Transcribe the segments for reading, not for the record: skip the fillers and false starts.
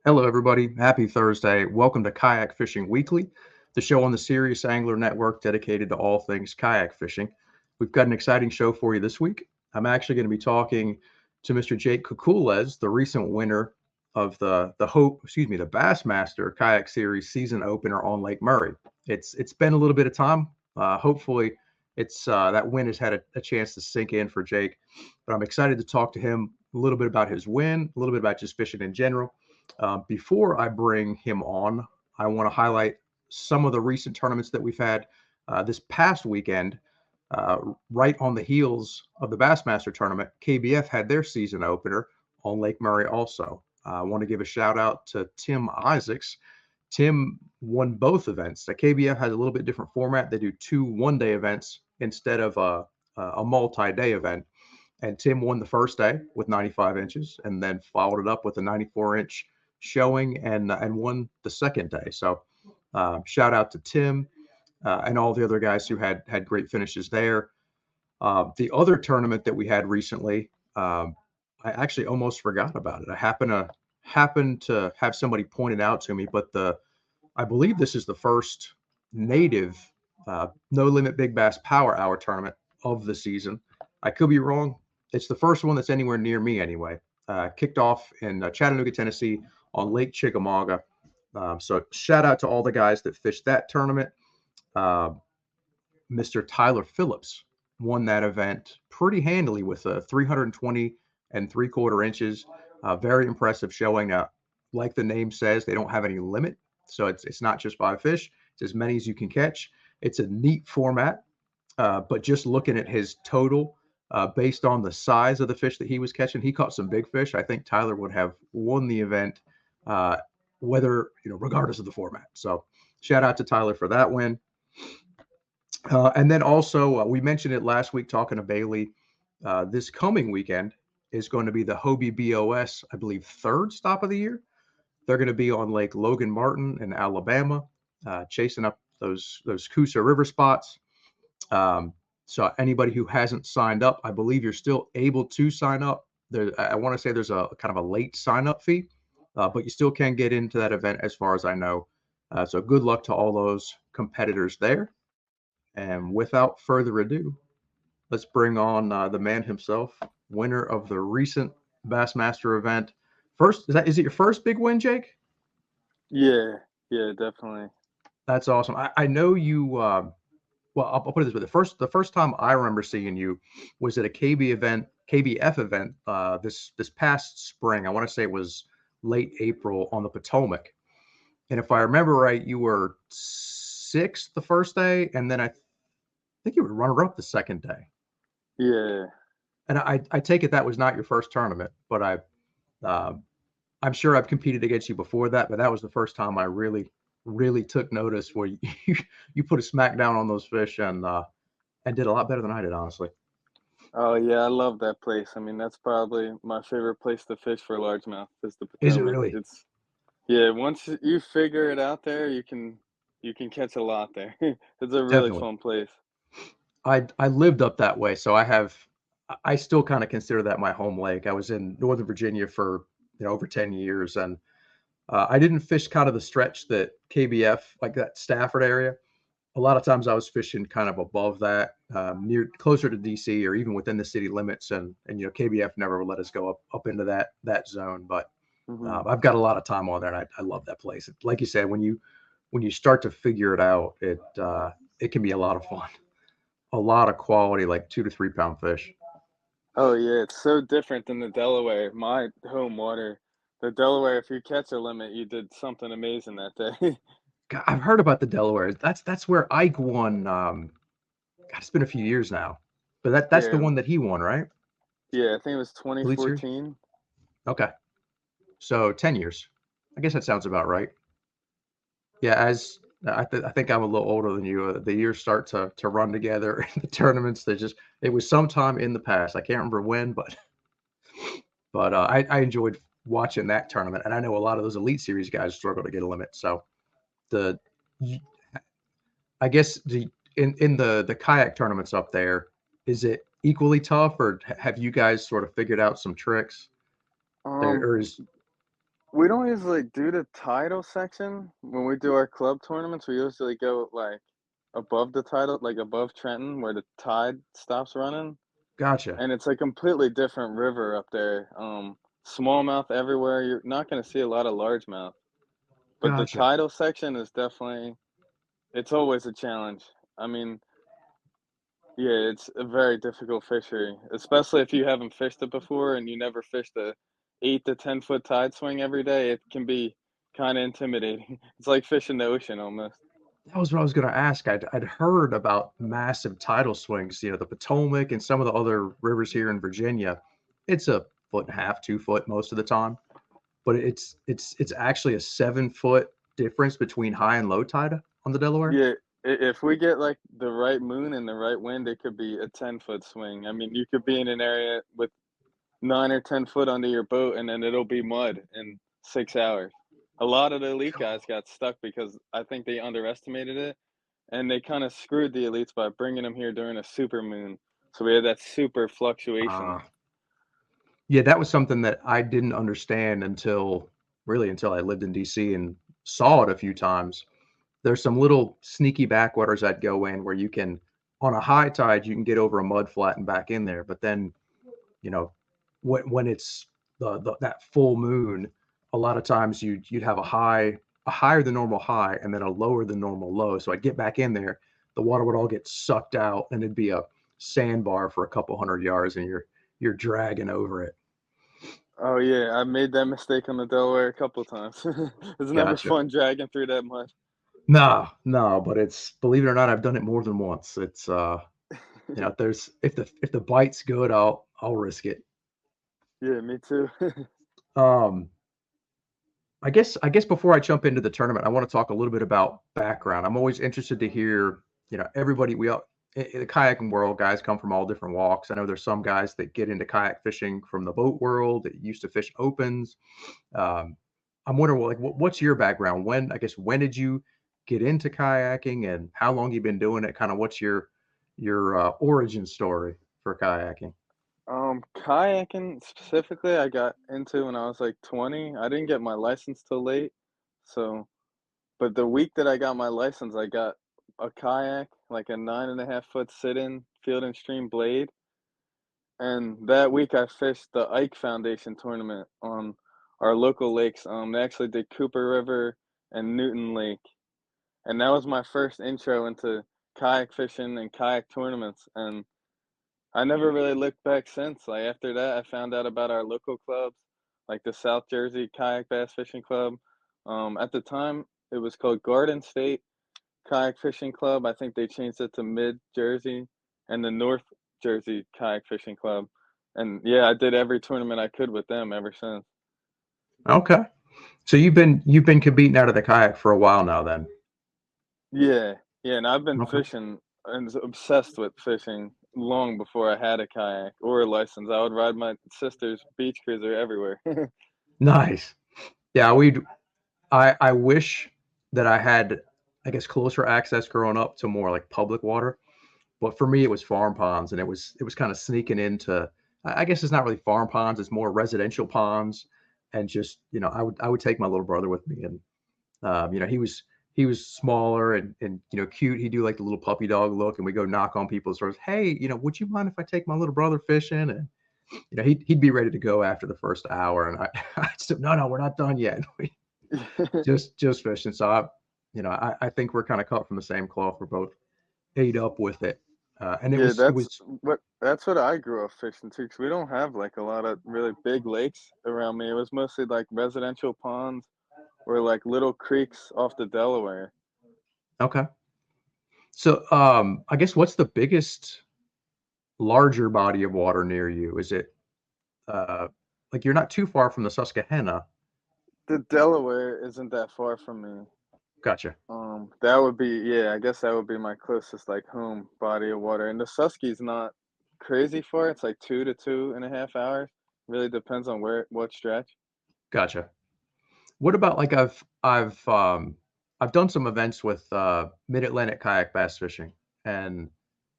Hello, everybody. Happy Thursday. Welcome to Kayak Fishing Weekly, the show on the Serious Angler Network dedicated to all things kayak fishing. We've got an exciting show for you this week. I'm actually going to be talking to Mr. Jake Cucoules, the recent winner of the Bassmaster Kayak Series season opener on Lake Murray. It's been a little bit of time. Hopefully, it's that win has had a chance to sink in for Jake. But I'm excited to talk to him a little bit about his win, a little bit about just fishing in general. Before I bring him on, I want to highlight some of the recent tournaments that we've had this past weekend. Right on the heels of the Bassmaster tournament, KBF had their season opener on Lake Murray also. I want to give a shout out to Tim Isaacs. Tim won both events. The KBF has a little bit different format. They do two one-day events instead of a multi-day event. And Tim won the first day with 95 inches and then followed it up with a 94-inch showing and won the second day. So shout out to Tim and all the other guys who had great finishes there. The other tournament that we had recently, I actually almost forgot about it. I happened to have somebody point it out to me, but I believe this is the first native No Limit Big Bass Power Hour tournament of the season. I could be wrong. It's the first one that's anywhere near me anyway. Kicked off in Chattanooga, Tennessee on Lake Chickamauga. So shout out to all the guys that fished that tournament. Mr. Tyler Phillips won that event pretty handily with a 320 3/4 inches. Very impressive showing. Like the name says, they don't have any limit. So it's not just 5 fish. It's as many as you can catch. It's a neat format. But just looking at his total, based on the size of the fish that he was catching, he caught some big fish. I think Tyler would have won the event, regardless of the format. So shout out to Tyler for that win. And then also, we mentioned it last week talking to Bailey. This coming weekend is going to be the Hobie BOS, I believe, third stop of the year. They're going to be on Lake Logan Martin in Alabama, chasing up those Coosa River spots. So anybody who hasn't signed up, I believe you're still able to sign up. I want to say there's a kind of a late sign up fee, but you still can get into that event as far as I know. So good luck to all those competitors there. And without further ado, let's bring on the man himself, winner of the recent Bassmaster event. Is it your first big win, Jake? Yeah, definitely. That's awesome. I know you. Well, I'll put it this way: the first time I remember seeing you was at a KBF event this past spring. I want to say it was late April on the Potomac, and if I remember right, you were sixth the first day, and then I think you were runner-up the second day. Yeah. And I take it that was not your first tournament, but I'm sure I've competed against you before that, but that was the first time I really took notice where you put a smack down on those fish and did a lot better than I did, honestly. Oh yeah, I love that place. I mean, that's probably my favorite place to fish for largemouth is the Is it Potomac. really? Once you figure it out there, you can catch a lot there. It's a really Definitely. fun place. I lived up that way, so I still kind of consider that my home lake. I was in Northern Virginia for over 10 years, and I didn't fish kind of the stretch that KBF, like that Stafford area. A lot of times I was fishing kind of above that, closer to DC or even within the city limits, and KBF never would let us go up into that zone. But Hmm. I've got a lot of time on there, and I love that place. Like you said, when you start to figure it out, it can be a lot of fun, a lot of quality, like 2 to 3 pound fish. Oh yeah, it's so different than the Delaware, my home water. The Delaware, if you catch a limit, you did something amazing that day. God, I've heard about the Delaware. That's where Ike won. God, it's been a few years now, but that's the Yeah, one that he won, right? yeah, I think it was Elite Series. 2014. Okay, so 10 years. I guess that sounds about right. Yeah, as I think I'm a little older than you. The years start to run together. The tournaments, it was sometime in the past. I can't remember when, but I enjoyed watching that tournament, and I know a lot of those Elite Series guys struggle to get a limit. So the I guess in the kayak tournaments up there, is it equally tough, or have you guys sort of figured out some tricks? Um, Or is We don't usually do the tidal section when we do our club tournaments. We usually go like above the tidal, like above Trenton, where the tide stops running, Gotcha. and it's a completely different river up there. Smallmouth everywhere. You're not going to see a lot of largemouth, but the Gotcha. tidal section is definitely it's always a challenge. I mean, yeah, it's a very difficult fishery, especially if you haven't fished it before and you never fished a 8 to 10 foot tide swing every day. It can be kind of intimidating. It's like fishing the ocean almost. That was what I was going to ask. I'd heard about massive tidal swings, the Potomac and some of the other rivers here in Virginia. It's a foot and a half, 2 foot most of the time, but it's actually a 7 foot difference between high and low tide on the Delaware. Yeah, if we get like the right moon and the right wind, it could be a 10 foot swing. I mean, you could be in an area with 9 or 10 foot under your boat, and then it'll be mud in 6 hours. A lot of the elite guys got stuck because I think they underestimated it, and they kind of screwed the elites by bringing them here during a super moon. So we had that super fluctuation. Uh, yeah, that was something that I didn't understand until I lived in DC and saw it a few times. There's some little sneaky backwaters I'd go in where you can, on a high tide, you can get over a mud flat and back in there. But then, you know, when it's that full moon, a lot of times you'd have a higher than normal high, and then a lower than normal low. So I'd get back in there, the water would all get sucked out, and it'd be a sandbar for a couple hundred yards, and you're dragging over it. Oh yeah, I made that mistake on the Delaware a couple times. It's never Gotcha. fun dragging through that mud. No, no, but it's, believe it or not, I've done it more than once. It's if there's if the bite's good, I'll risk it. Yeah, me too. Um, I guess before I jump into the tournament, I want to talk a little bit about background. I'm always interested to hear, everybody we all in the kayaking world, guys come from all different walks. I know there's some guys that get into kayak fishing from the boat world that used to fish opens. Um, I'm wondering, well, like, what's your background? When did you get into kayaking, and how long you been doing it? Kind of what's your origin story for kayaking? Kayaking specifically, I got into when I was like 20. I didn't get my license till late, so but the week that I got my license, I got a kayak, like a 9.5 foot sit-in field and stream blade, and that week I fished the Ike Foundation tournament on our local lakes. They actually did Cooper River and Newton Lake, and that was my first intro into kayak fishing and kayak tournaments, and I never really looked back since. Like after that, I found out about our local clubs, like the South Jersey Kayak Bass Fishing Club. At the time, it was called Garden State Kayak Fishing Club. I think they changed it to Mid Jersey and the North Jersey Kayak Fishing Club. And yeah, I did every tournament I could with them ever since. Okay, so you've been competing out of the kayak for a while now, then. Yeah, yeah, and I've been Okay. fishing and obsessed with fishing long before I had a kayak or a license. I would ride my sister's beach cruiser everywhere. Nice. Yeah, I wish that I had, I guess, closer access growing up to more like public water. But for me, it was farm ponds, and it was kind of sneaking into. I guess it's not really farm ponds; it's more residential ponds. And just, I would take my little brother with me, and he was smaller and cute. He'd do like the little puppy dog look, and we go knock on people's doors. Hey, would you mind if I take my little brother fishing? And he'd be ready to go after the first hour, and I said, no, we're not done yet. We just fishing. So I think we're kind of cut from the same cloth. We're both ate up with it, and it Yeah, was it was that's what I grew up fishing too, 'cause we don't have like a lot of really big lakes around me. It was mostly like residential ponds or like little creeks off the Delaware. okay. So I guess what's the biggest larger body of water near you? Is it uh, like you're not too far from the Susquehanna? The Delaware isn't that far from me. Gotcha, That would be yeah, I guess that would be my closest like home body of water. And the Susky's not crazy far. It's like 2 to 2.5 hours. Really depends on what stretch. gotcha. What about, like, I've done some events with Mid-Atlantic kayak bass fishing, and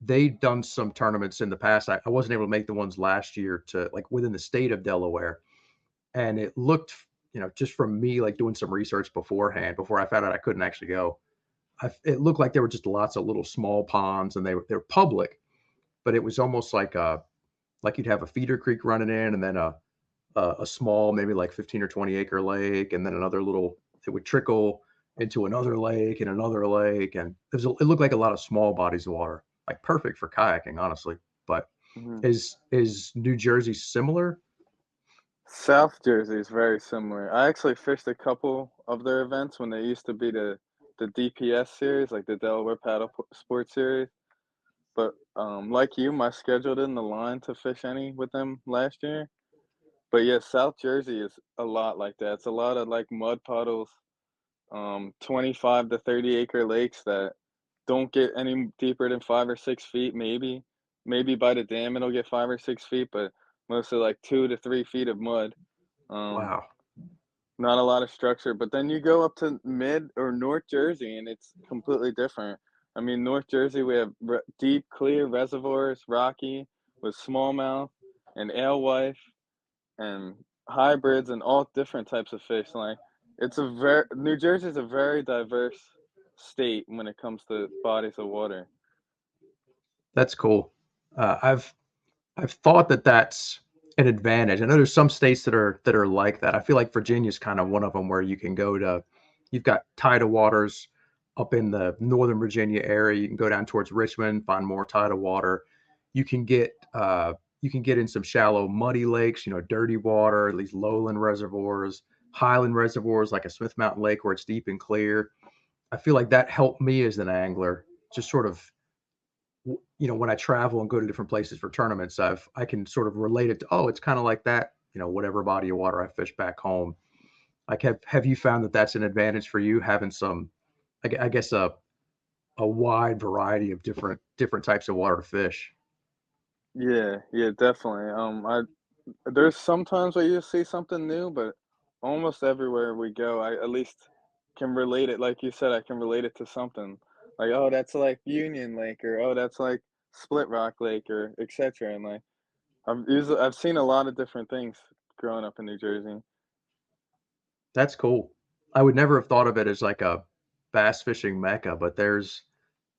they've done some tournaments in the past. I wasn't able to make the ones last year to like within the state of Delaware, and it looked just from me like doing some research beforehand, before I found out I couldn't actually go, it looked like there were just lots of little small ponds, and they're public, but it was almost like you'd have a feeder creek running in, and then a small, maybe like 15 or 20 acre lake, and then another little, it would trickle into another lake and another lake. And it looked like a lot of small bodies of water, like perfect for kayaking, honestly. But Mhm. is New Jersey similar? South Jersey is very similar. I actually fished a couple of their events when they used to be the DPS series, like the Delaware Sports Series. But like you, my schedule didn't align to fish any with them last year. But yeah, South Jersey is a lot like that. It's a lot of like mud puddles, 25 to 30 acre lakes that don't get any deeper than 5 or 6 feet, maybe. Maybe by the dam it'll get 5 or 6 feet, but mostly like 2 to 3 feet of mud. Um, Wow, Not a lot of structure. But then you go up to mid or North Jersey and it's completely different. I mean, North Jersey, we have deep, clear reservoirs, rocky, with smallmouth and alewife and hybrids and all different types of fish. Like it's a very New Jersey is a very diverse state when it comes to bodies of water. that's cool. I've thought that that's an advantage. I know there's some states that are like that. I feel like Virginia's kind of one of them, where you can go to, you've got tidal waters up in the Northern Virginia area. You can go down towards Richmond, find more tidal water. You can get in some shallow, muddy lakes, dirty water, these lowland reservoirs, highland reservoirs like a Smith Mountain Lake where it's deep and clear. I feel like that helped me as an angler, just sort of, when I travel and go to different places for tournaments, I can sort of relate it to, oh, it's kind of like that, whatever body of water I fish back home. Like, have you found that that's an advantage for you, having some, I guess, a wide variety of different types of water to fish? Yeah, yeah, definitely. I There's sometimes where you see something new, but almost everywhere we go, I at least can relate it. Like you said, I can relate it to something. Like, oh, that's like Union Lake, or oh, that's like Split Rock Lake, or etc. And like I've seen a lot of different things growing up in New Jersey. That's cool. I would never have thought of it as like a bass fishing mecca, but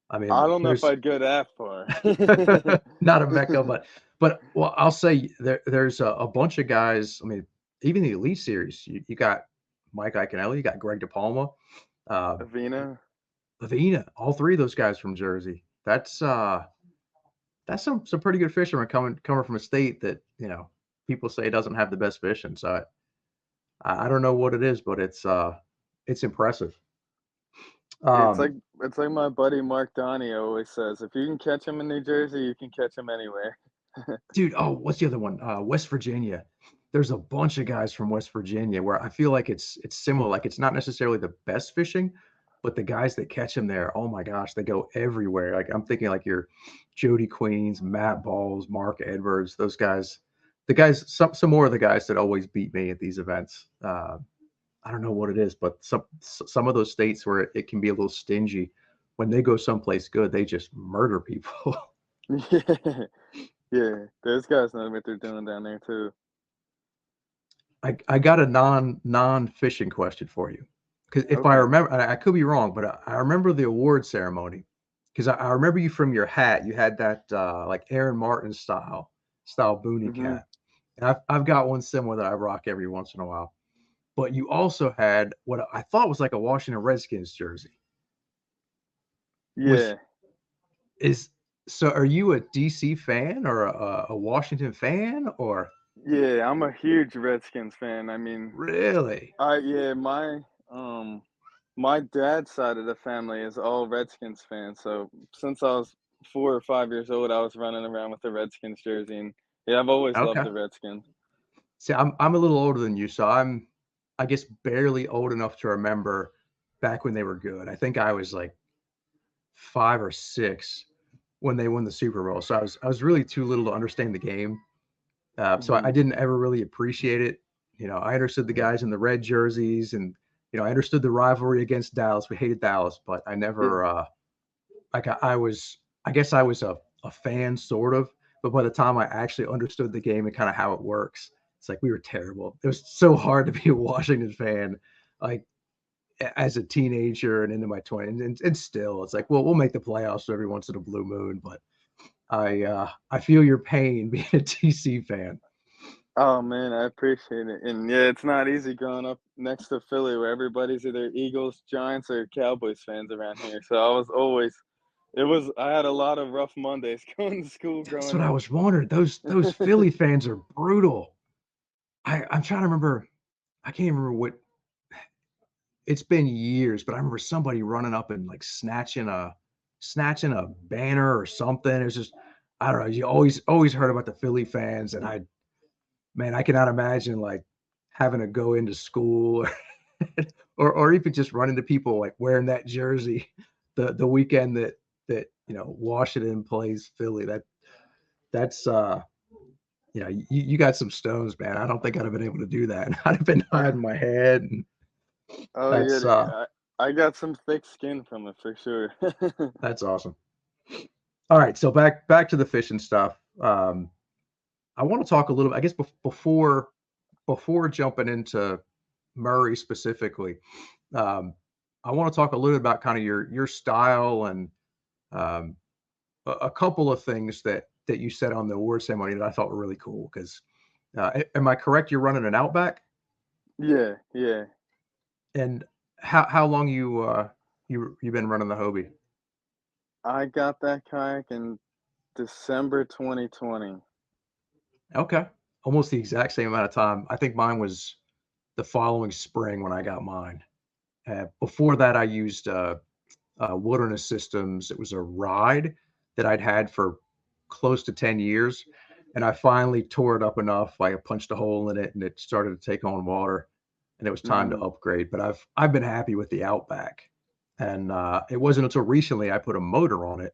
I I mean, don't know if there's I'd go that far. not a mecca, but well, I'll say there's a bunch of guys. I mean, even the Elite Series, you got Mike Iaconelli, you got Greg DePalma, uh, Avena. Lavina, all three of those guys from Jersey. That's some pretty good fishermen coming from a state that people say doesn't have the best fishing. So I don't know what it is, but it's impressive. Yeah, Um, it's like my buddy Mark Donnie always says, if you can catch him in New Jersey, you can catch him anywhere. dude, oh, what's the other one? West Virginia. There's a bunch of guys from West Virginia where I feel like it's similar. Like, it's not necessarily the best fishing, but the guys that catch them there, oh my gosh, they go everywhere. Like, I'm thinking like your Jody Queens, Matt Balls, Mark Edwards, those guys. The guys, some more of the guys that always beat me at these events. I don't know what it is, but some of those states where it can be a little stingy, when they go someplace good, they just murder people. Yeah, yeah, those guys know what they're doing down there too. I got a non fishing question for you, because if I Okay. remember, and I could be wrong, but I remember the award ceremony, because I remember you from your hat. You had that like Aaron Martin style boonie Hmm. cap, and I've got one similar that I rock every once in a while. But you also had what I thought was like a Washington Redskins jersey. Was Yeah, is So are you a DC fan, or a Washington fan, or yeah, I'm a huge Redskins fan. I mean, really? yeah, um my dad's side of the family is all Redskins fans. So since I was 4 or 5 years old, I was running around with the Redskins jersey, and yeah, I've always loved Okay. the Redskins. See, I'm a little older than you, so I guess barely old enough to remember back when they were good. I think I was like 5 or 6 when they won the Super Bowl, so I was really too little to understand the game. So I Hmm. didn't ever really appreciate it. I understood the guys in the red jerseys, and I understood the rivalry against Dallas. We hated Dallas, but I Yeah, never like I guess I was a fan, sort of, but by the time I actually understood the game and kind of how it works, It's like we were terrible. It was so hard to be a Washington fan, like as a teenager and into my 20s, and still, it's like, well, we'll make the playoffs every once in a blue moon, but I feel your pain being a TC fan. Oh man, I appreciate it. And yeah, it's not easy growing up next to Philly where everybody's either Eagles, Giants, or Cowboys fans around here. So I was always I had a lot of rough Mondays going to school That's growing what I up. was wondering. Those Philly fans are brutal. I'm trying to remember. I can't remember what. It's been years, but I remember somebody running up and like snatching a banner or something. It was just I don't know. You always heard about the Philly fans, and I cannot imagine like having to go into school or even just run into people like wearing that jersey the weekend that Washington plays Philly. That's you got some stones, man. I don't think I'd have been able to do that. I'd have been hiding my head, and Oh yeah, that's I got some thick skin from it for sure. that's awesome. All right, so back to the fishing stuff. I want to talk a little. I guess before jumping into Murray specifically, um, I want to talk a little bit about kind of your style and um, a couple of things that you said on the award ceremony that I thought were really cool. Because am I correct? You're running an Outback, Yeah, yeah. and how long you've been running the Hobie? I got that kayak in December 2020. Okay, almost the exact same amount of time. I think mine was the following spring when I got mine. Before that, I used Wilderness Systems. It was a ride that I'd had for close to 10 years. And I finally tore it up enough. I punched a hole in it and it started to take on water. And it was time to Mhm. upgrade. But I've been happy with the Outback. And it wasn't until recently I put a motor on it.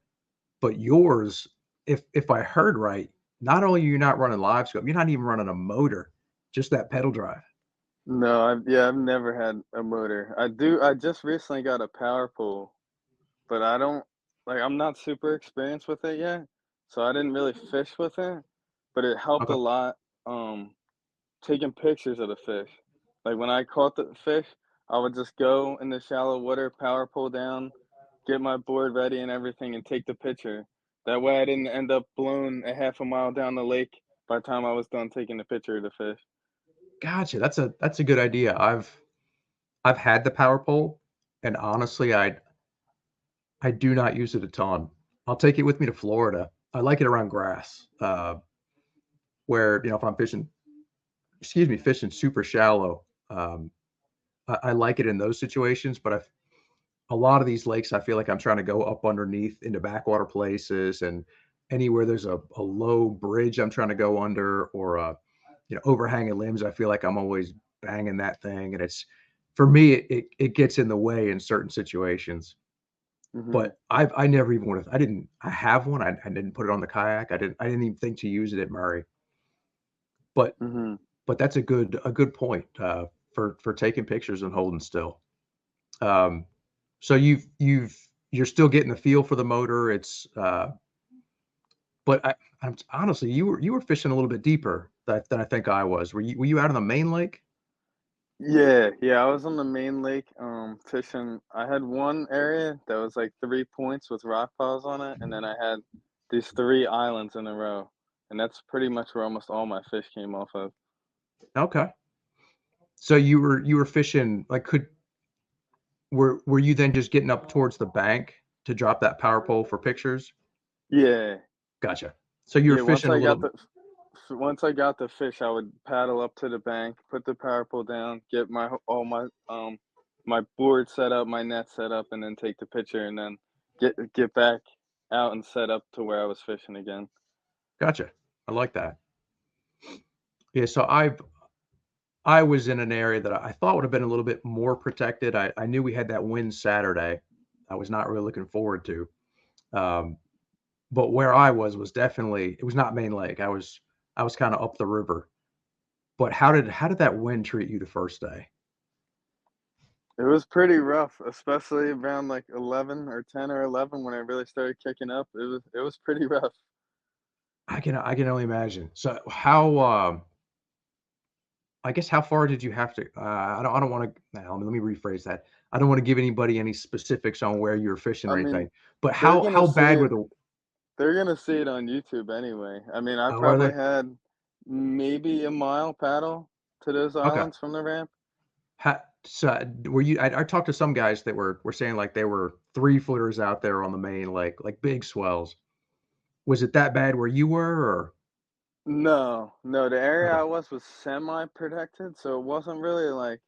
But yours, if I heard right, not only are you not running live scope, you're not even running a motor, just that pedal drive. No, I've never had a motor. I just recently got a power pole, but I don't I'm not super experienced with it yet, so I didn't really fish with it, but it helped a Okay. lot, taking pictures of the fish. Like, when I caught the fish, I would just go in the shallow water, power pole down, get my board ready and everything, and take the picture. That way I didn't end up blown a half a mile down the lake by the time I was done taking the picture of the fish. Gotcha. That's a good idea. I've had the power pole, and honestly, I do not use it a ton. I'll take it with me to Florida. I like it around grass, where if I'm fishing, excuse me, fishing super shallow. I like it in those situations, but a lot of these lakes, I feel like I'm trying to go up underneath into backwater places, and anywhere there's a low bridge, I'm trying to go under, or overhanging limbs. I feel like I'm always banging that thing, and it's for me, it gets in the way in certain situations. Mhm, But I never even would have. I have one. I didn't put it on the kayak. I didn't even think to use it at Murray. But mhm. but that's a good point for taking pictures and holding still. Um, so you're still getting the feel for the motor. But I'm honestly, you were fishing a little bit deeper than I think I was. Were you out on the main lake? Yeah, yeah, I was on the main lake, fishing. I had one area that was like 3 points with rock piles on it, and then I had these 3 islands in a row, and that's pretty much where almost all my fish came off of. Okay. So you were fishing like were you then just getting up towards the bank to drop that power pole for pictures? Yeah, Gotcha. So you were yeah, fishing a little. once I got the fish, I would paddle up to the bank, put the power pole down, get all my board set up, my net set up, and then take the picture, and then get back out and set up to where I was fishing again. Gotcha. I like that. Yeah. So I was in an area that I thought would have been a little bit more protected. I knew we had that wind Saturday. I was not really looking forward to. Um, but where I was definitely it was not main lake. I was kind of up the river. But how did that wind treat you the first day? It was pretty rough, especially around like 11 or 10 or 11 when it really started kicking up. It was pretty rough. I can only imagine. So how I guess how far did you have to? I don't want to. Now, let me rephrase that. I don't want to give anybody any specifics on where you were fishing I or mean, anything. But they're gonna how see bad were it. the? They're gonna see it on YouTube anyway. I mean, I Oh, are probably they? had maybe a mile paddle to those Okay. islands from the ramp. So were you? I talked to some guys that were saying like they were 3 footers out there on the main lake, like big swells. Was it that bad where you were, or? No, no, the area Okay, I was semi-protected, so it wasn't really like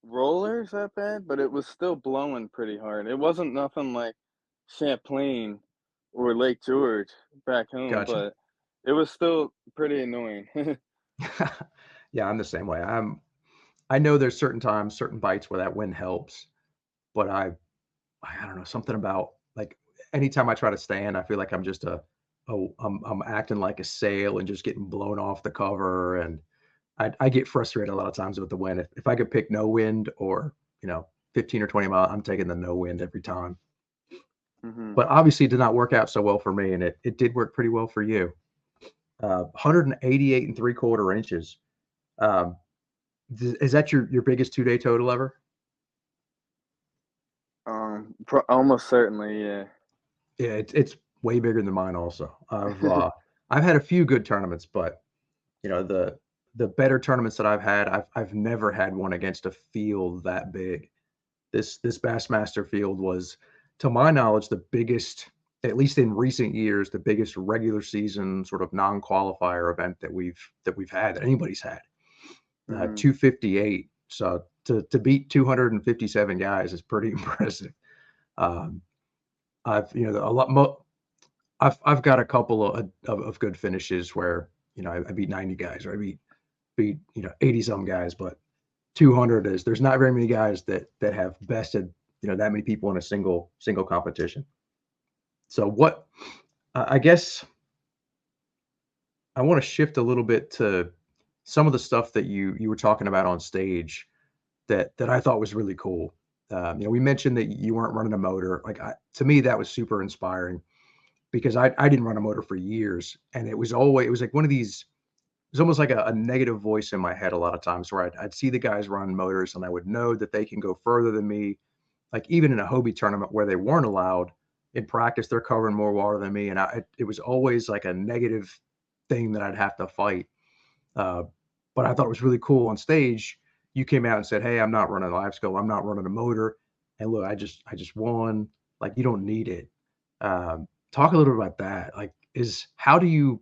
rollers that bad, but it was still blowing pretty hard. It wasn't nothing like Champlain or Lake George back home, gotcha. but it was still pretty annoying. Yeah, I'm the same way. I know there's certain times, certain bites where that wind helps, but I don't know, something about like anytime I try to stand, I feel like I'm just I'm acting like a sail and just getting blown off the cover. And I get frustrated a lot of times with the wind. If I could pick no wind or, 15 or 20 mile, I'm taking the no wind every time. Mhm. But obviously it did not work out so well for me, and it did work pretty well for you. 188 and 3/4 inches. Um, is that your biggest 2 day total ever? Almost certainly, yeah. Yeah, it's way bigger than mine also. I've had a few good tournaments, but the better tournaments that I've had, I've never had one against a field that big. This Bassmaster field was, to my knowledge, the biggest, at least in recent years, the biggest regular season sort of non-qualifier event that we've had, that anybody's had. Mhm. 258. So to beat 257 guys is pretty impressive. Um, I've you know a lot. I've got a couple of good finishes where I beat 90 guys, or I beat 80 some guys, but 200 is, there's not very many guys that have bested that many people in a single competition. So what I guess I want to shift a little bit to some of the stuff that you were talking about on stage that I thought was really cool. We mentioned that you weren't running a motor. Like, to me, that was super inspiring because I didn't run a motor for years, and it was like one of these. It was almost like a negative voice in my head a lot of times where I'd see the guys run motors, and I would know that they can go further than me. Like even in a Hobie tournament where they weren't allowed in practice, they're covering more water than me, and it was always like a negative thing that I'd have to fight. Uh, but I thought it was really cool on stage. You came out and said, "Hey, I'm not running a live scope. I'm not running a motor." And look, I just won. Like, you don't need it. Talk a little bit about that. Like, is how do you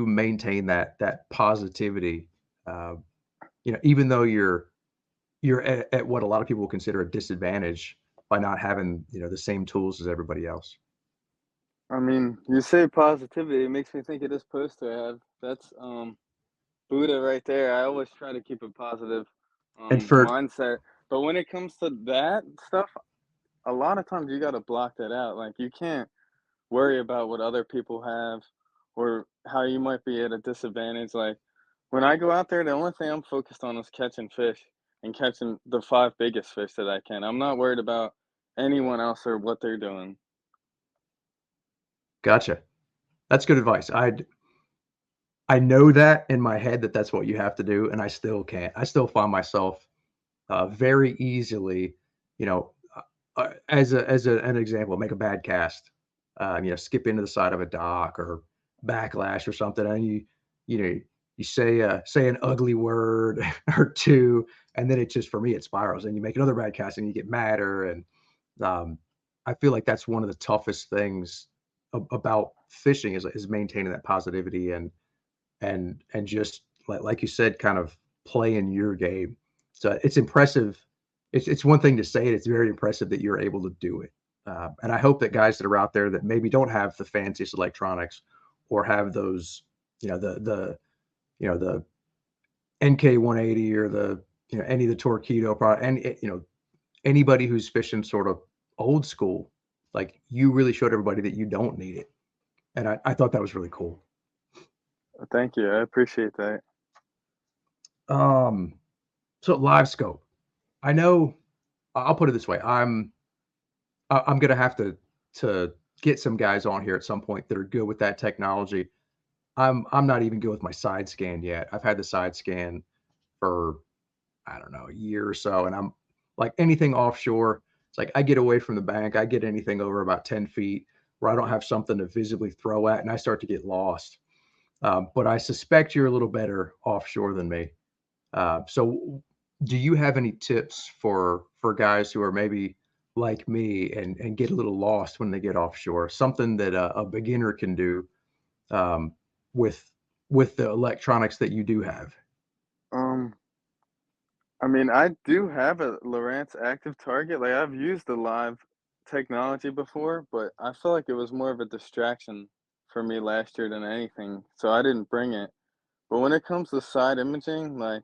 maintain that positivity? Uh, even though you're at what a lot of people would consider a disadvantage by not having the same tools as everybody else. I mean, you say positivity, it makes me think of this poster I have. That's Buddha right there. I always try to keep a positive And for mindset. But when it comes to that stuff, a lot of times you gotta block that out. Like you can't worry about what other people have or how you might be at a disadvantage. Like when I go out there, the only thing I'm focused on is catching fish and catching the five biggest fish that I can. I'm not worried about anyone else or what they're doing. Gotcha. That's good advice. I know that in my head that that's what you have to do, and I still can't. I still find myself very easily, you know, an example, make a bad cast, skip into the side of a dock or backlash or something, and you know you say an ugly word or two, and then it just, for me, it spirals, and you make another bad cast and you get madder. And um, I feel like that's one of the toughest things about fishing is maintaining that positivity and just like you said, kind of playing your game. So it's impressive. It's one thing to say it. It's very impressive that you're able to do it. And I hope that guys that are out there that maybe don't have the fanciest electronics or have those, the NK 180 or the any of the Torpedo product, and anybody who's fishing sort of old school, like, you really showed everybody that you don't need it. And I thought that was really cool. Thank you. I appreciate that. Um, so live scope. I know I'll put it this way. I'm gonna have to get some guys on here at some point that are good with that technology. I'm not even good with my side scan yet. I've had the side scan for, I don't know, a year or so, and I'm like anything offshore, it's like I get away from the bank, I get anything over about 10 feet where I don't have something to visibly throw at, and I start to get lost. But I suspect you're a little better offshore than me. So do you have any tips for guys who are maybe like me and get a little lost when they get offshore? Something that a beginner can do um, with with the electronics that you do have. Um, I mean, I do have a Lowrance active target. Like I've used the live technology before, but I feel like it was more of a distraction for me last year than anything, so I didn't bring it. But when it comes to side imaging, like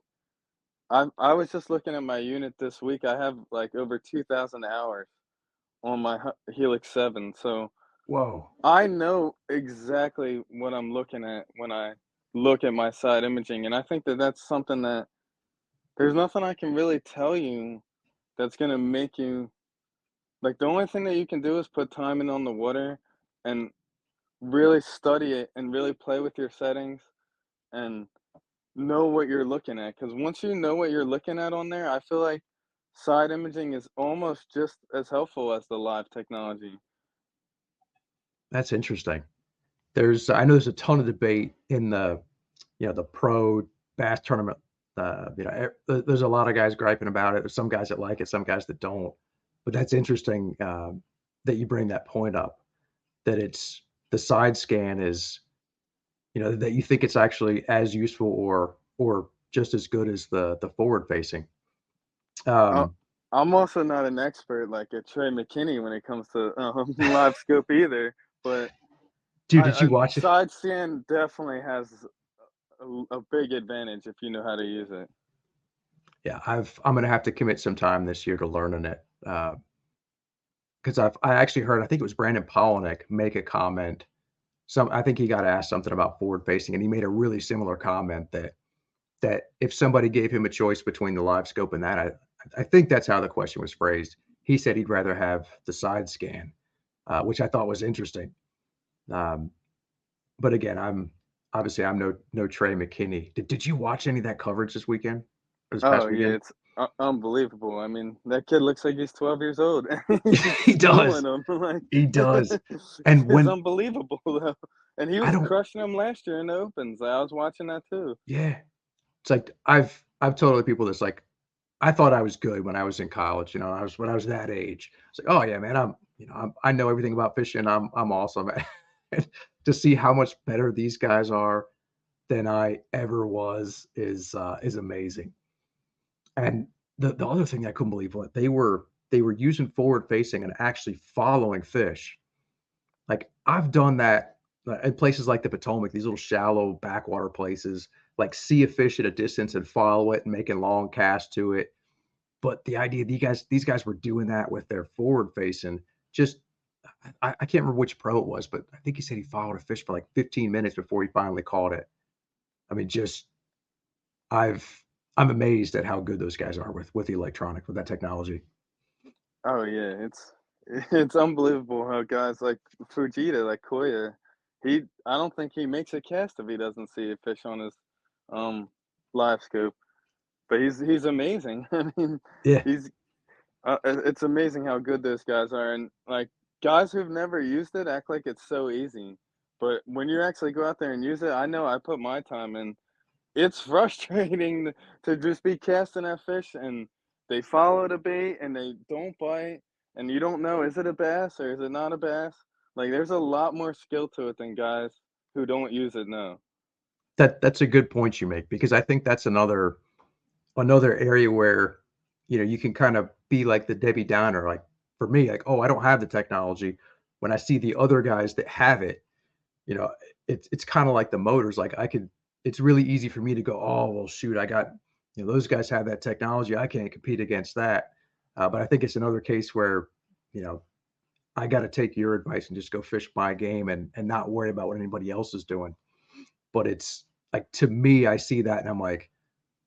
I was just looking at my unit this week. I have like over 2,000 hours on my Helix 7, so Whoa, I know exactly what I'm looking at when I look at my side imaging, and I think that that's something that there's nothing I can really tell you that's gonna make you like, the only thing that you can do is put time in on the water and really study it and really play with your settings and know what you're looking at. Because once you know what you're looking at on there, I feel like side imaging is almost just as helpful as the live technology. that's interesting. I know there's a ton of debate in the the pro bass tournament. There's a lot of guys griping about it. There's some guys that like it, some guys that don't. But that's interesting that you bring that point up. That it's the side scan is that you think it's actually as useful or just as good as the forward facing. Uh, Um, I'm also not an expert like a Trey McKinney when it comes to live scope either, but dude, did you a watch it? side scan definitely has a big advantage if you know how to use it. Yeah, I'm gonna have to commit some time this year to learning it. Because I actually heard, I think it was Brandon Palaniuk make a comment. I think he got asked something about forward facing, and he made a really similar comment that if somebody gave him a choice between the live scope and that, I think that's how the question was phrased. He said he'd rather have the side scan, which I thought was interesting. Um, but again, I'm no Trey McKinney. Did you watch any of that coverage this weekend or this Oh past yeah, weekend? it's unbelievable. I mean, that kid looks like he's 12 years old. He's just He does. schooling them. Like He does. And it's when unbelievable though. And he I was don't, crushing them last year in the opens. I was watching that too. yeah, it's like I've told other people this. Like I thought I was good when I was in college. I was when I was that age. It's like, oh yeah, man, I know everything about fishing. I'm awesome. To see how much better these guys are than I ever was is amazing. And the other thing I couldn't believe what they were using forward facing and actually following fish. Like I've done that in places like the Potomac, these little shallow backwater places, like see a fish at a distance and follow it and making long casts to it. But the idea these guys were doing that with their forward facing, just I can't remember which pro it was, but I think he said he followed a fish for like 15 minutes before he finally caught it. I mean, just I've I'm amazed at how good those guys are with the electronic, with that technology. Oh yeah, it's unbelievable how guys like Fujita, like Koya, I don't think he makes a cast if he doesn't see a fish on his um live scope. But he's amazing. I mean, Yeah, he's it's amazing how good those guys are, and like guys who've never used it act like it's so easy. But when you actually go out there and use it, I know I put my time in. It's frustrating to just be casting at fish and they follow the bait and they don't bite, and you don't know, is it a bass or is it not a bass? Like there's a lot more skill to it than guys who don't use it know. that's a good point you make because I think that's another area where you can kind of be like the Debbie Downer. Like for me, like, oh, I don't have the technology. When I see the other guys that have it, you know, it's kind of like the motors. Like it's really easy for me to go, oh well, shoot, I got those guys have that technology. I can't compete against that. But I think it's another case where you know I got to take your advice and just go fish my game and not worry about what anybody else is doing. But it's like to me, I see that and I'm like,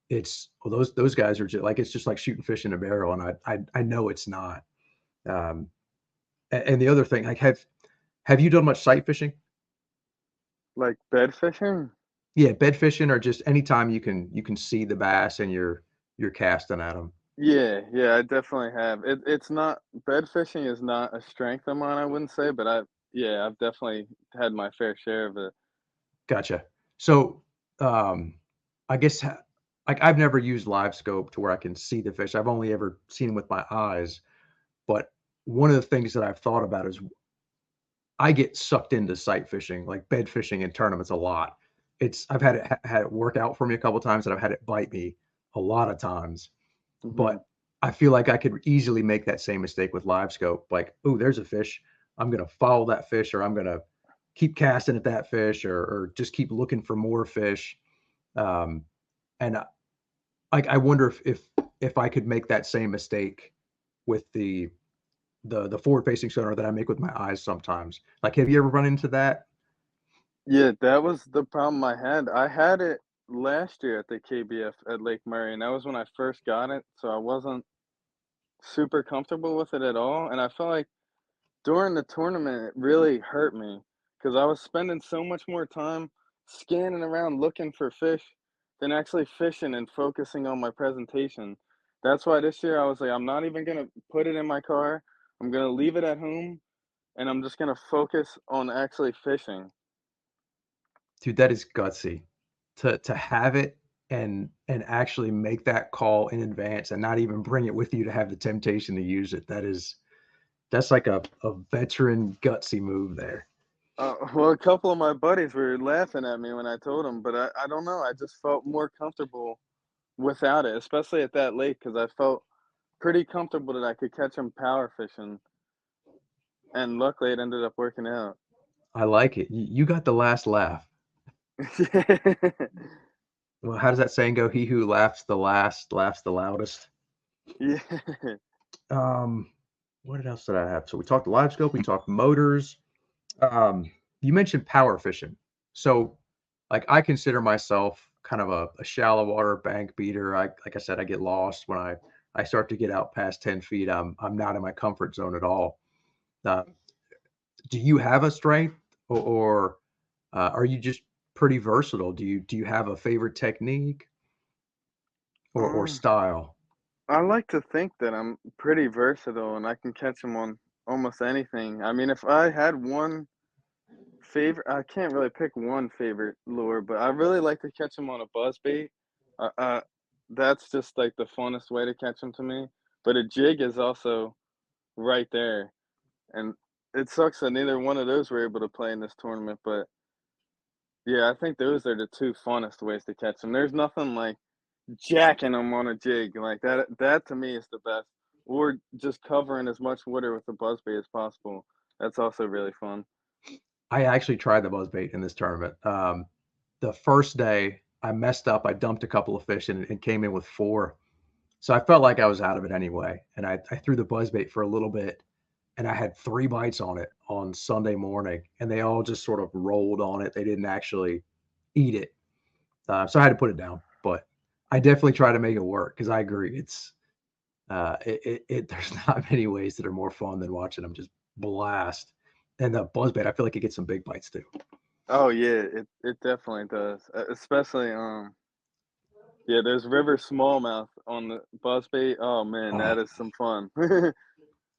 it's well, those guys are just like it's just like shooting fish in a barrel, and I know it's not. And the other thing, like have you done much sight fishing? Like bed fishing? Yeah, bed fishing or just anytime you can see the bass and you're casting at them. Yeah, yeah, I definitely have. It's not bed fishing is not a strength of mine, I wouldn't say, but I've definitely had my fair share of it. Gotcha. So, um, I guess like I've never used live scope to where I can see the fish. I've only ever seen them with my eyes. But one of the things that I've thought about is I get sucked into sight fishing, like bed fishing in tournaments a lot. I've had it work out for me a couple times, and I've had it bite me a lot of times. Mhm. But I feel like I could easily make that same mistake with live scope. Like, oh, there's a fish. I'm gonna follow that fish, or I'm gonna keep casting at that fish, or just keep looking for more fish. Um, and I wonder if I could make that same mistake with the forward facing sonar that I make with my eyes sometimes. Like, have you ever run into that? Yeah, that was the problem I had. I had it last year at the KBF at Lake Murray, and that was when I first got it, so I wasn't super comfortable with it at all, and I felt like during the tournament, it really hurt me because I was spending so much more time scanning around looking for fish than actually fishing and focusing on my presentation. That's why this year I was like, I'm not even gonna put it in my car. I'm gonna leave it at home and I'm just gonna focus on actually fishing. Dude, that is gutsy to have it and actually make that call in advance and not even bring it with you to have the temptation to use it. That's like a veteran gutsy move there. Well, a couple of my buddies were laughing at me when I told them, but I don't know. I just felt more comfortable without it, especially at that lake, because I felt pretty comfortable that I could catch them power fishing. And luckily, it ended up working out. I like it. You got the last laugh. Well, how does that saying go? He who laughs the last laughs the loudest. Yeah. Um, what else did I have? So we talked live scope, we talked motors. Um, you mentioned power fishing. So, like, I consider myself kind of a shallow water bank beater. Like I said, I get lost when I start to get out past 10 feet. I'm not in my comfort zone at all. Uh, do you have a strength, or are you just pretty versatile? Do you have a favorite technique or Um, style? I like to think that I'm pretty versatile and I can catch them on almost anything. I mean, if I had one favorite, I can't really pick one favorite lure, but I really like to catch them on a buzz bait. Uh, uh, that's just like the funnest way to catch them to me. But a jig is also right there, and it sucks that neither one of those were able to play in this tournament. But yeah, I think those are the two funnest ways to catch them. There's nothing like jacking them on a jig, like, that to me is the best, or just covering as much water with the buzzbait as possible. That's also really fun. I actually tried the buzzbait in this tournament. The first day I messed up. I dumped a couple of fish and came in with four. So I felt like I was out of it anyway. And I threw the buzzbait for a little bit and I had three bites on it on Sunday morning and they all just sort of rolled on it. They didn't actually eat it. So I had to put it down. But I definitely try to make it work because I agree. There's not many ways that are more fun than watching them just blast. And the buzzbait, I feel like it gets some big bites too. Oh, yeah, it definitely does, especially, yeah, there's river smallmouth on the buzzbait. Oh, man, Oh, that is some fun.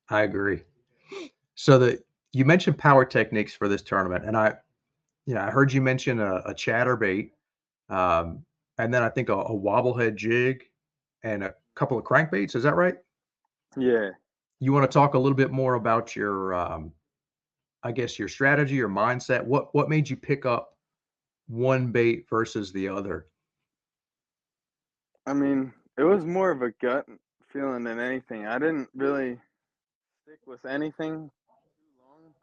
I agree. So you mentioned power techniques for this tournament, and I heard you mention a chatterbait, um, and then I think a wobblehead jig and a couple of crankbaits. Is that right? Yeah. You want to talk a little bit more about your, I guess, your strategy, your mindset. What made you pick up one bait versus the other? I mean, it was more of a gut feeling than anything. I didn't really stick with anything too long.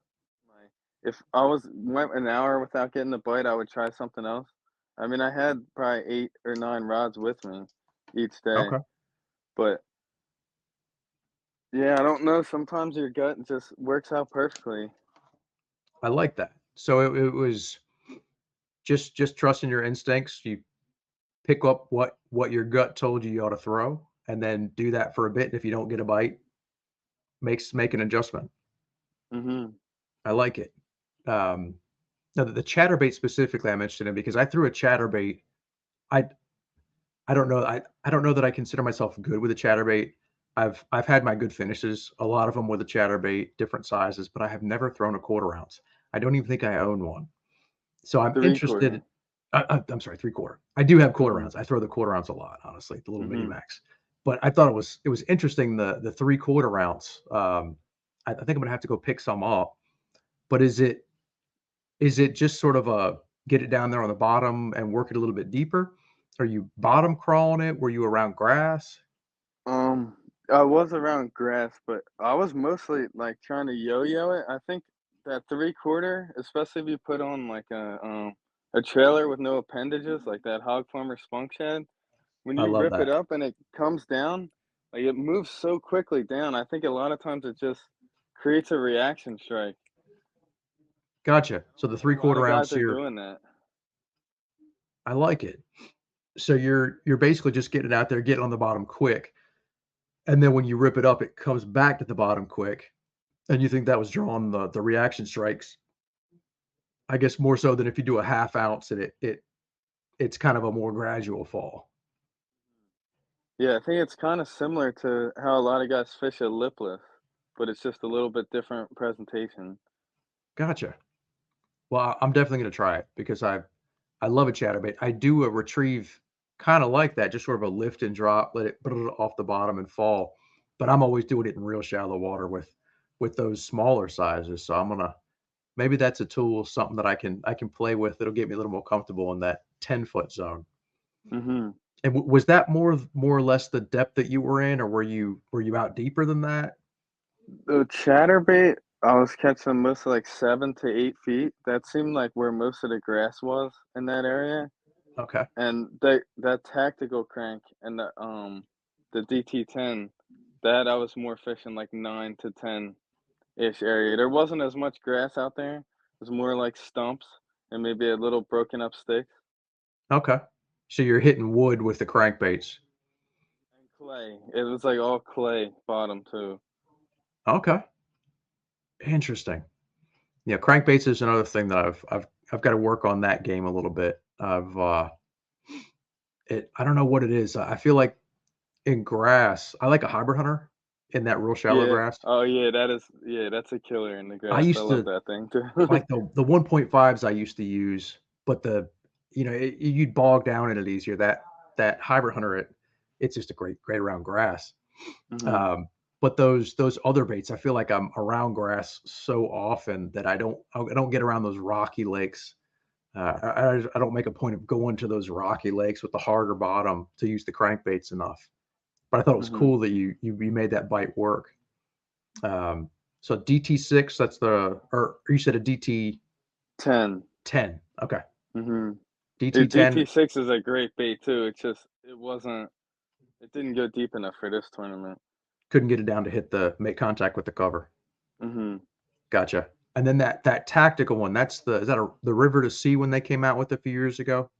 Like, if I went an hour without getting the bite, I would try something else. I mean, I had probably 8 or 9 rods with me each day, Okay, but yeah, I don't know, sometimes your gut just works out perfectly. I like that. So it was just trusting your instincts. You pick up what your gut told you ought to throw, and then do that for a bit. And if you don't get a bite, make an adjustment. Mhm. I like it. Um, Now, the chatterbait specifically, I mentioned it because I threw a chatterbait. I I don't know. I don't know that I consider myself good with a chatterbait. I've had my good finishes, a lot of them with a chatterbait, different sizes, but I have never thrown a quarter ounce. I don't even think I own one. So I'm Three interested. quarter. I'm sorry, 3/4. I do have quarter Mhm. ounce. I throw the quarter ounce a lot, honestly, the little mini Mhm. max. But I thought it was interesting the 3/4 ounce. I think I'm gonna have to go pick some up. But is it just sort of a get it down there on the bottom and work it a little bit deeper? Are you bottom crawling it? Were you around grass? Um, I was around grass, but I was mostly like trying to yo-yo it. I think that three quarter, especially if you put on like a trailer with no appendages, like that hog farmer spunk shed, when I you love rip it that. up and it comes down, like it moves so quickly down. I think a lot of times it just creates a reaction strike. Gotcha. I So don't the know if a lot of 3/4 ounce guys are here, doing that. I like it. So you're basically just getting it out there, getting on the bottom quick, and then when you rip it up, it comes back to the bottom quick, and you think that was drawing the reaction strikes, I guess more so than if you do a half ounce and it's kind of a more gradual fall. Yeah, I think it's kind of similar to how a lot of guys fish a lipless, but it's just a little bit different presentation. Gotcha. Well, I'm definitely gonna try it because I love a chatterbait. I do a retrieve kinda like that, just sort of a lift and drop, let it off the bottom and fall, but I'm always doing it in real shallow water with those smaller sizes, so I'm gonna maybe that's a tool, something that I can play with that'll get me a little more comfortable in that 10-foot zone. Mhm. And was that more or less the depth that you were in, or were you out deeper than that? The chatterbait, I was catching mostly like 7 to 8 feet. That seemed like where most of the grass was in that area, Okay, and that tactical crank and the DT10, that I was more fishing like 9 to 10-ish area. There wasn't as much grass out there. It was more like stumps and maybe a little broken up sticks okay. So you're hitting wood with the crankbaits. and clay. It was like all clay bottom too. Okay, interesting. Yeah, crankbaits is another thing that I've gotta work on that game a little bit. I don't know what it is. I feel like in grass, I like a hybrid hunter in that real shallow Yeah. grass. Oh yeah, that is yeah, that's a killer in the I grass. I used love to that thing too. like the 1.5s I used to use, but you'd bog down in it easier. That hybrid hunter, it's just a great around grass. Mhm. Um, but those other baits, I feel like I'm around grass so often that I don't get around those rocky lakes. I don't make a point of going to those rocky lakes with the harder bottom to use the crankbaits enough. But I thought it was Mhm. cool that you made that bite work. Um, so DT6, that's or you said a DT10. 10. Okay. Mhm. The DT10 DT6 is a great bait too. It didn't go deep enough for this tournament. couldn't get it down to make contact with the cover. Mhm. Gotcha. And then that tactical one, is that the River to Sea one they came out with a few years ago?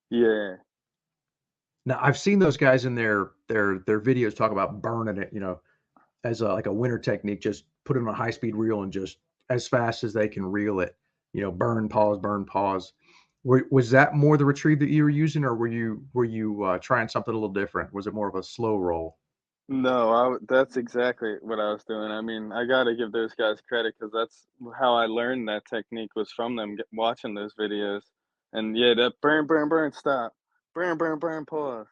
Yeah. Now I've seen those guys in their videos talk about burning it, as like a winter technique, just put it on a high speed reel and just as fast as they can reel it, burn, pause, burn, pause. Was that more the retrieve that you were using, or were you trying something a little different? Was it more of a slow roll? No, that's exactly what I was doing. I mean, I gotta give those guys credit because that's how I learned that technique was from them watching those videos. And yeah, that burn, burn, burn, stop, burn, burn, burn, pause.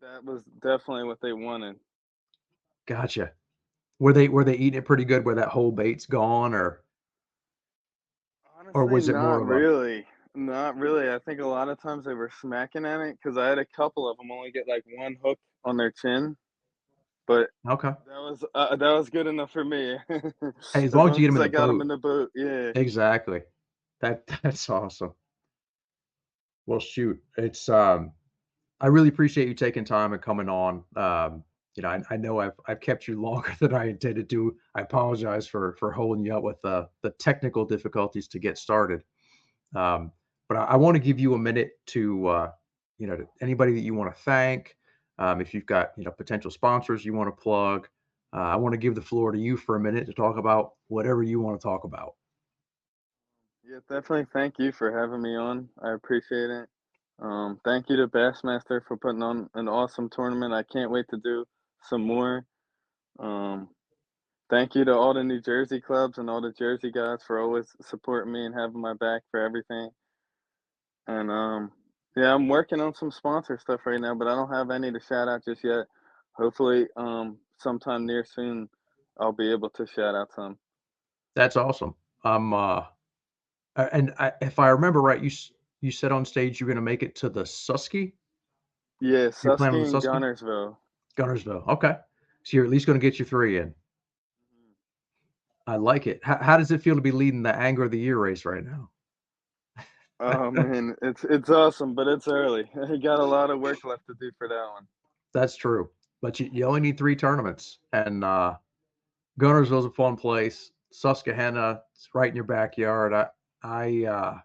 That was definitely what they wanted. Gotcha. Were they eating it pretty good where that whole bait's gone, or Honestly, was it more not of a really. Not really. I think a lot of times they were smacking at it because I had a couple of them only get like one hook on their chin, but okay? that was good enough for me. Hey, as As long as you long get them as in I the got them in boat, the boat, yeah. exactly. That's awesome. Well, shoot, I really appreciate you taking time and coming on. I know I've kept you longer than I intended to. I apologize for holding you up with the technical difficulties to get started. Um, but I want to give you a minute to anybody that you want to thank. If you've got potential sponsors you want to plug, I want to give the floor to you for a minute to talk about whatever you want to talk about. Yeah, definitely. Thank you for having me on. I appreciate it. Thank you to Bassmaster for putting on an awesome tournament. I can't wait to do some more. Um, Thank you to all the New Jersey clubs and all the Jersey guys for always supporting me and having my back for everything. And yeah, I'm working on some sponsor stuff right now, but I don't have any to shout out just yet. Hopefully, sometime near soon, I'll be able to shout out some. That's awesome. I'm and if I remember right, you said on stage you're going to make it to the Susky. Yeah, You're planning on Susky the and Susky, Gunnersville. Gunnersville. Okay, so you're at least going to get your three in. I like it. How does it feel to be leading the Angler of the Year race right now? Oh man, it's awesome, but it's early. I got a lot of work left to do for that one. That's true, but you only need three tournaments, and Gunnersville's a fun place. Susquehanna, it's right in your backyard. I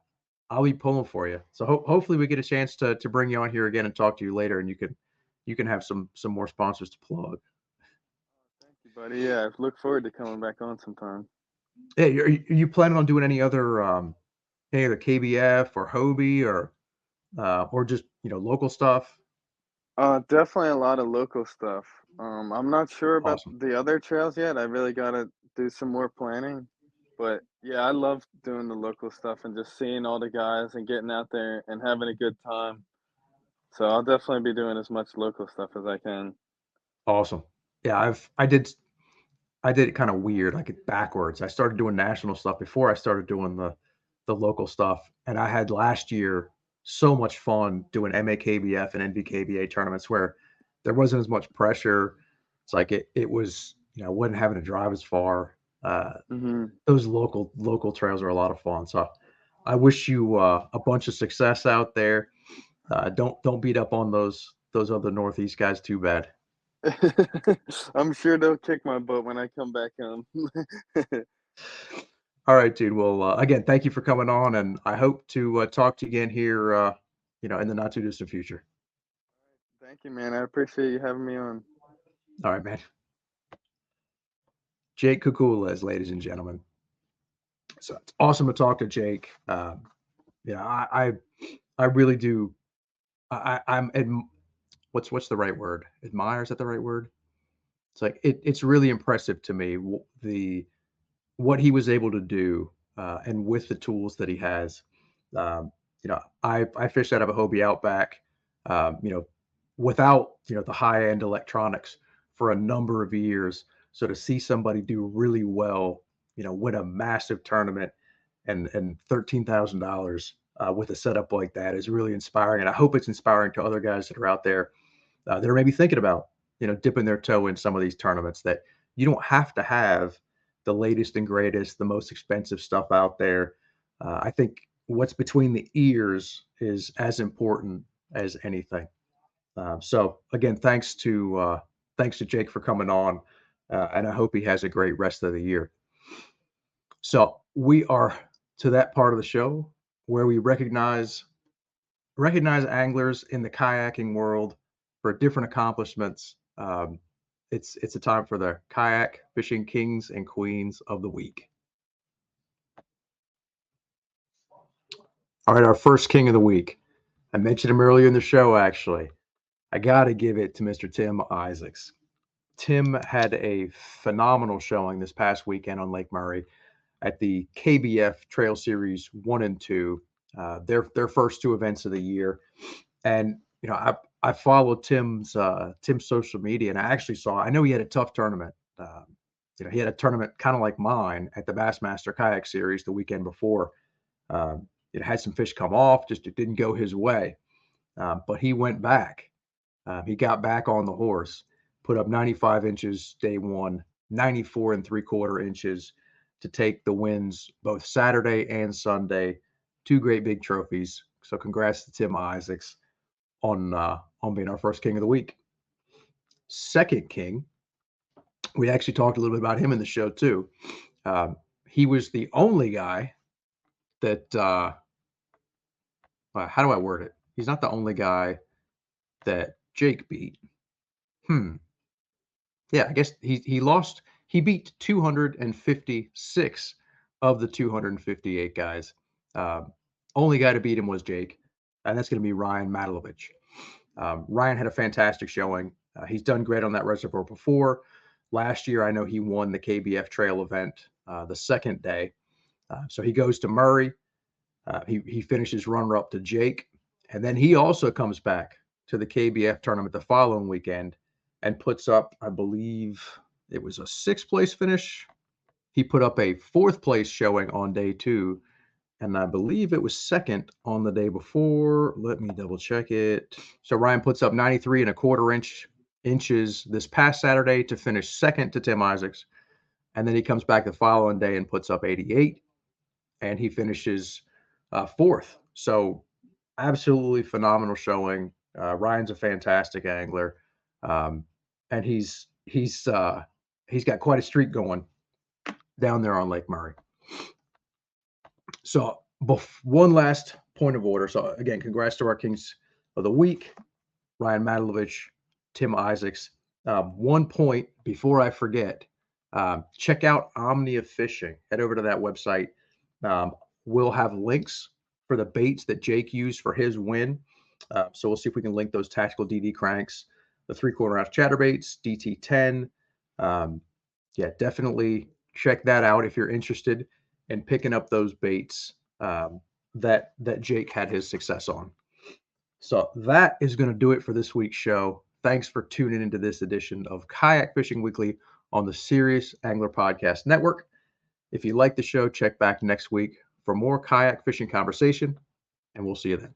I'll be pulling for you. So hopefully we get a chance to bring you on here again and talk to you later, and you can have some more sponsors to plug. Thank you, buddy. Yeah, I look forward to coming back on sometime. Hey, are you planning on doing any other KBF or Hobie or just local stuff? Definitely a lot of local stuff. I'm not sure about Awesome. the other trails yet. I really gotta do some more planning. But yeah, I love doing the local stuff and just seeing all the guys and getting out there and having a good time. So I'll definitely be doing as much local stuff as I can. Awesome. Yeah, I did it kind of weird, like it backwards. I started doing national stuff before I started doing the local stuff, and I had last year so much fun doing MAKBF and NBKBA tournaments where there wasn't as much pressure. It's like it was, I wasn't having to drive as far. Uh, Hmm. those local trails are a lot of fun. So I wish you a bunch of success out there. Don't beat up on those other Northeast guys too bad. I'm sure they'll kick my butt when I come back home. All right, dude. Well, again, thank you for coming on, and I hope to talk to you again here, in the not too distant future. Thank you, man. I appreciate you having me on. All right, man. Jake Cucoules, ladies and gentlemen. So it's awesome to talk to Jake. Yeah, I really do. I'm what's the right word? Admire, is that the right word? It's like it's really impressive to me the what he was able to do, and with the tools that he has. I fished out of a Hobie Outback, um, you know, without the high end electronics for a number of years. So to see somebody do really well, win a massive tournament and $13,000 with a setup like that is really inspiring. And I hope it's inspiring to other guys that are out there that are maybe thinking about dipping their toe in some of these tournaments. That you don't have to have the latest and greatest, the most expensive stuff out there. I think what's between the ears is as important as anything. So again, thanks to Jake for coming on, and I hope he has a great rest of the year. So we are to that part of the show where we recognize anglers in the kayaking world for different accomplishments. It's a time for the kayak fishing kings and queens of the week. All right, our first king of the week. I mentioned him earlier in the show. Actually, I got to give it to Mr. Tim Isaacs. Tim had a phenomenal showing this past weekend on Lake Murray at the KBF Trail Series 1 and 2, their first two events of the year. And I followed Tim's social media, and I actually saw. I know he had a tough tournament. He had a tournament kind of like mine at the Bassmaster Kayak Series the weekend before. It had some fish come off, just it didn't go his way. But he went back. He got back on the horse, put up 95 inches day one, 94 and 3/4 inches to take the wins both Saturday and Sunday. Two great big trophies. So congrats to Tim Isaacs on being our first king of the week. Second king, we actually talked a little bit about him in the show too. He was the only guy that how do I word it? He's not the only guy that Jake beat. Hmm. Yeah, I guess he lost. He beat 256 of the 258 guys. Only guy to beat him was Jake, and that's going to be Ryan Matalovich. Ryan had a fantastic showing. He's done great on that reservoir before. Last year, I know he won the KBF Trail event the second day. So he goes to Murray. He finishes runner-up to Jake, and then he also comes back to the KBF tournament the following weekend and puts up, I believe it was a sixth place finish. He put up a fourth place showing on day 2, and I believe it was second on the day before. Let me double check it. So Ryan puts up 93 and a quarter inches this past Saturday to finish second to Tim Isaacs. And then he comes back the following day and puts up 88, and he finishes fourth. So absolutely phenomenal showing. Ryan's a fantastic angler, and he's got quite a streak going down there on Lake Murray. So one last point of order. So again, congrats to our Kings of the Week, Ryan Matalovich, Tim Isaacs. 1 point before I forget, check out Omnia Fishing. Head over to that website. We'll have links for the baits that Jake used for his win. So we'll see if we can link those tactical DD cranks, the 3/4 ounce chatterbaits, DT10. Yeah, definitely check that out if you're interested in picking up those baits that Jake had his success on. So that is going to do it for this week's show. Thanks for tuning into this edition of Kayak Fishing Weekly on the Serious Angler Podcast Network. If you like the show, check back next week for more kayak fishing conversation, and we'll see you then.